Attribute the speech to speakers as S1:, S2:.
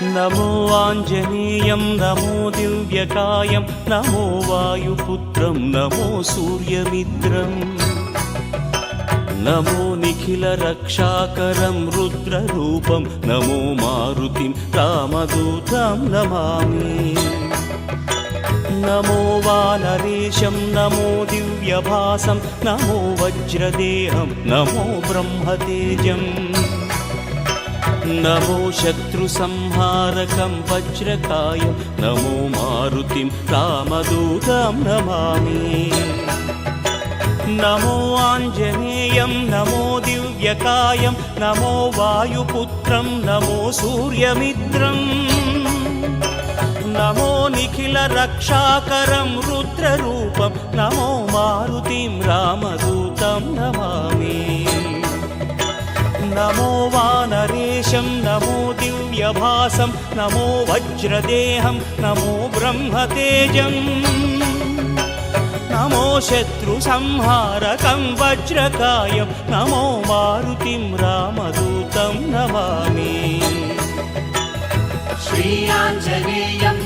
S1: नमो आञ्जनेयं नमो दिव्यकायं नमो वायुपुत्रं नमो सूर्यमित्रम् नमो निखिलरक्षाकरं रुद्ररूपं नमो मारुतिं रामदूतं Namami नमो वानरेशं नमो दिव्यभासं नमो वज्रदेहं नमो ब्रह्मतेजम् नमो शत्रुसंहारकं वज्रकायं नमो मारुतिं रामदूतं Namami नमो आञ्जनेयं नमो दिव्यकायं नमो वायुपुत्रं नमो सूर्यमित्रम् नमो निखिलरक्षाकरं रुद्ररूपं नमो मारुतिं रामदूतं Namami नमो वानरेशं नमो दिव्यभासं नमो वज्रदेहं नमो ब्रह्मतेजम् नमो शत्रुसंहारकं वज्रकायं नमो मारुतिं रामदूतं Namami
S2: Shri आञ्जनेयं